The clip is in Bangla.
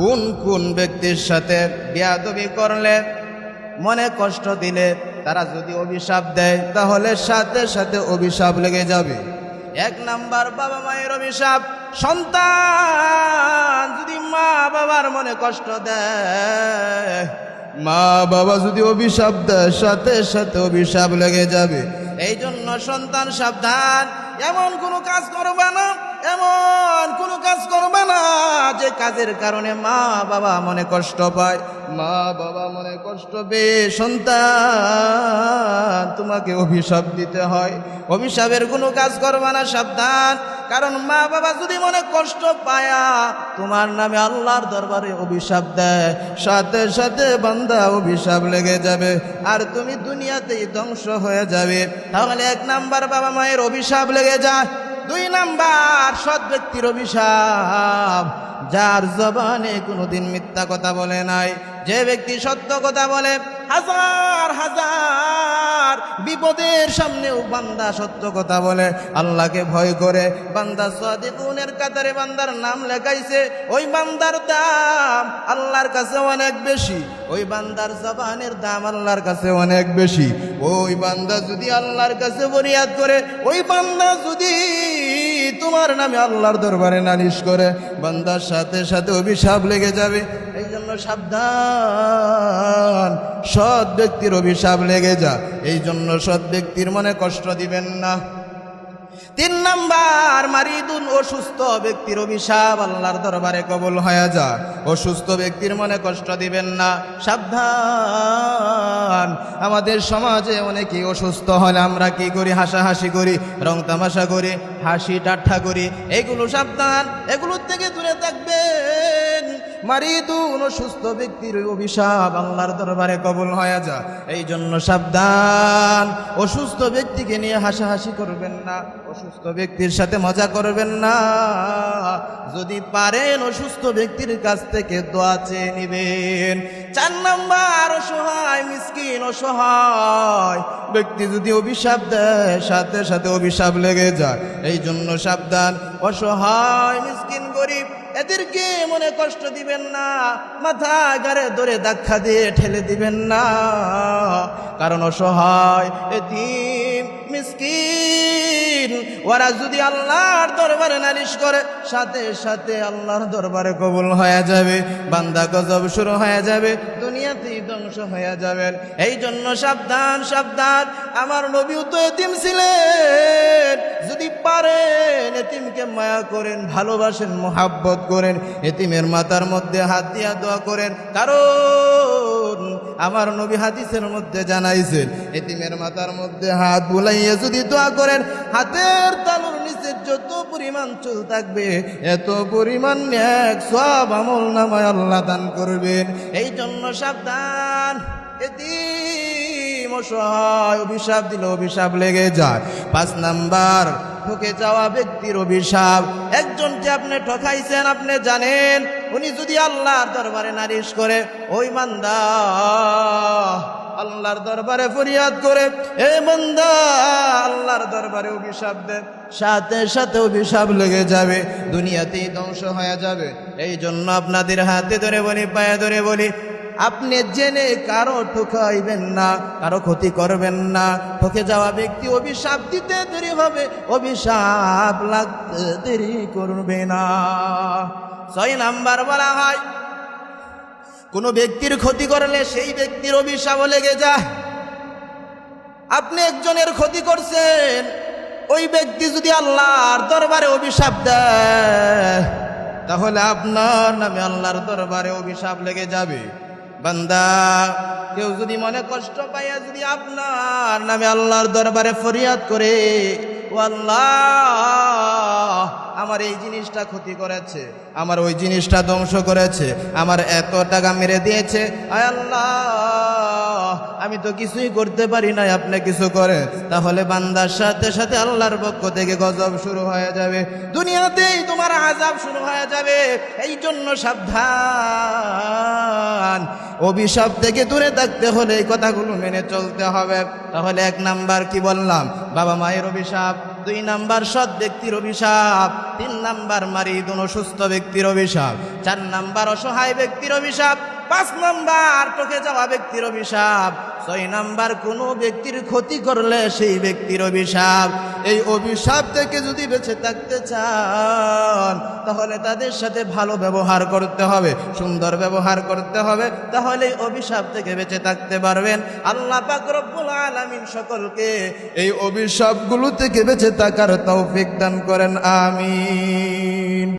কোন কোন ব্যক্তির সাথে বেয়াদবি করলে, মনে কষ্ট দিলে, তারা যদি অভিশাপ দেয় তাহলে সাথে সাথে অভিশাপ লেগে যাবে। এক নাম্বার, বাবা মায়ের অভিশাপ। সন্তান যদি মা বাবার মনে কষ্ট দেয়, মা বাবা যদি অভিশাপ দেয়, সাথে সাথে অভিশাপ লেগে যাবে। এই জন্য সন্তান সাবধান, এমন কোনো কাজ করবে না, এমন কোনো কাজ করবে না যে কাজের কারণে মা বাবা মনে কষ্ট পায়। মা বাবা মনে কষ্ট পেয়ে সন্তান তোমাকে অভিশাপ দিতে হয়। অভিশাপের কোনো কাজ করবে না, সাবধান। কারণ মা বাবা যদি মনে কষ্ট পায়া তোমার নামে আল্লাহর দরবারে অভিশাপ দেয়, সাথে সাথে বান্দা অভিশাপ লেগে যাবে, আর তুমি দুনিয়াতেই ধ্বংস হয়ে যাবে। তাহলে এক নাম্বার, বাবা মায়ের অভিশাপ লেগে যায়। দুই নাম্বার, সৎ ব্যক্তির অভিশাপ। যার জবানে কোনোদিন মিথ্যা কথা বলে নাই, যে ব্যক্তি সত্য কথা বলে, হাজার হাজার বিপদের সামনেও বান্দা সত্য কথা বলে, আল্লাহকে ভয় করে, বান্দা সাদিকুনের কাতারে বান্দার নাম লেখাইছে, ওই বান্দার দাম আল্লাহর কাছে অনেক বেশি, ওই বান্দার জবানের দাম আল্লাহর কাছে অনেক বেশি। ওই বান্দা যদি আল্লাহর কাছে ফরিয়াদ করে, ওই বান্দা যদি তোমার নামে আল্লাহর দরবারে নালিশ করে, বান্দার সাথে সাথে অভিশাপ লেগে যাবে। এই জন্য সাবধান, সৎ ব্যক্তির অভিশাপ লেগে যা। এই জন্য সৎ ব্যক্তির মনে কষ্ট দিবেন না। তিন নাম্বার, মারিদুন, অসুস্থ ব্যক্তির অভিশাপ আল্লাহর দরবারে কবুল হয়ে যা। অসুস্থ ব্যক্তির মনে কষ্ট দিবেন না, সাবধান। আমাদের সমাজে অনেকেই অসুস্থ হলে আমরা কি করি? হাসাহাসি করি, রং তামাশা করি, হাসি ঠাট্টা করি। এগুলো সাবধান, এগুলোর থেকে দূরে থাকবেন। মারিদুন, অসুস্থ ব্যক্তির অভিশাপ আল্লাহর দরবারে কবুল হয়ে যা। এই জন্য সাবধান, অসুস্থ ব্যক্তিকে নিয়ে হাসাহাসি করবেন না, অসুস্থ ব্যক্তির সাথে মজা করবেন না। যদি পারেন অসুস্থ ব্যক্তির কাছ থেকে দোয়া চেয়ে নেবেন। চার নাম্বার, অসহায় মিসকিন, অসহায় ব্যক্তি যদি অভিশাপ দেয়, সাথে সাথে অভিশাপ লেগে যায়। এই জন্য সাবধান, অসহায় মিসকিন গরিব এদেরকে মনে কষ্ট দিবেন না, মাথা গাড়ে ধরে ধাক্কা দিয়ে ঠেলে দিবেন না। কারণ অসহায়, এতিম, মিসকিন ওরা যদি আল্লাহর দরবারে নালিশ করে, সাথে সাথে আল্লাহর দরবারে কবুল হয়ে যাবে, বান্দা গজব শুরু হয়ে যাবে, দুনিয়াতেই ধ্বংস হয়ে যাবেন। এই জন্য সাবধান, সাবধান। আমার নবীও তো এতিম ছিলেন। যদি পারেন এতিমকে মায়া করেন, ভালোবাসেন, মোহাব্বত করেন, এতিমের মাথার মধ্যে হাত দিয়া দোয়া করেন। কারণ আমার নবী হাদিসের মধ্যে জানাইছেন, এতিমের মাথার মধ্যে হাত বুলাইয়ে যদি দোয়া করেন, হাতের তালুর নিচে যত পরিমাণ চুল থাকবে, এত পরিমাণ নেক সওয়াব আমল নামায় আল্লাহ দান করবেন। এই জন্য সাবধান, এতিম, অসহায় অভিশাপ দিলে অভিশাপ লেগে যায়। পাঁচ নাম্বার, ঠকে যাওয়া ব্যক্তির অভিশাপ। একজনকে আপনি ঠকাইছেন, আপনি জানেন, উনি যদি আল্লাহর দরবারে নালিশ করে, ওই বান্দা আল্লাহর দরবারে ফরিয়াদ করে, এ বান্দা আল্লাহর দরবারে অভিশাপ দেন, সাথে সাথে অভিশাপ লেগে যাবে, দুনিয়াতেই ধ্বংস হয়ে যাবে। এই জন্য আপনাদের হাতে ধরে বলি, পায়ে ধরে বলি, আপনি জেনে কারো ঠকাইবেন না, কারো ক্ষতি করবেন না। ঠকে যাওয়া ব্যক্তি অভিশাপ দিতে দেরি হবে, অভিশাপ লাগতে দেরি করবে না। 6 নাম্বার বলা হয়, কোনো ব্যক্তির ক্ষতি করলে সেই ব্যক্তির অভিশাপ লেগে যায়। আপনি একজনের ক্ষতি করছেন, ওই ব্যক্তি যদি আল্লাহর দরবারে অভিশাপ দেয়, তাহলে আপনার নামে আল্লাহর দরবারে অভিশাপ লেগে যাবে। বান্দা, কেউ যদি মনে কষ্ট পাইয়া যদি আপনার নামে আল্লাহর দরবারে ফরিয়াদ করে, ও আল্লাহ আমার এই জিনিসটা ক্ষতি করেছে, আমার ওই জিনিসটা ধ্বংস করেছে, আমার এত টাকা মেরে দিয়েছে, আয় আল্লাহ আমি তো কিছুই করতে পারি না, আপনি কিছু করেন, তাহলে বান্দার সাথে সাথে আল্লাহর পক্ষ থেকে গজব শুরু হয়ে যাবে, দুনিয়াতেই তোমার আযাব শুরু হয়ে যাবে। এই জন্য সাবধান, অভিশাপ থেকে দূরে থাকতে হলে এই কথাগুলো মেনে চলতে হবে। তাহলে 1 নাম্বার কি বললাম? বাবা মায়ের অভিশাপ। 2 নাম্বার সৎ ব্যক্তির অভিশাপ, 3 নাম্বার মারিদুন অসুস্থ ব্যক্তির অভিশাপ, 4 নাম্বার অসহায় ব্যক্তির অভিশাপ, 5 নাম্বার ঠকে যাওয়া ব্যক্তির অভিশাপ, 6 নাম্বার কোনো ব্যক্তির ক্ষতি করলে সেই ব্যক্তির অভিশাপ। এই অভিশাপ থেকে যদি বেঁচে থাকতে চান তাহলে তাদের সাথে ভালো ব্যবহার করতে হবে, সুন্দর ব্যবহার করতে হবে, তাহলে অভিশাপ থেকে বেঁচে থাকতে পারবেন। আল্লাহ পাক রব্বুল আলামিন সকলকে এই অভিশাপগুলো থেকে বেঁচে থাকার তৌফিক দান করেন, আমিন।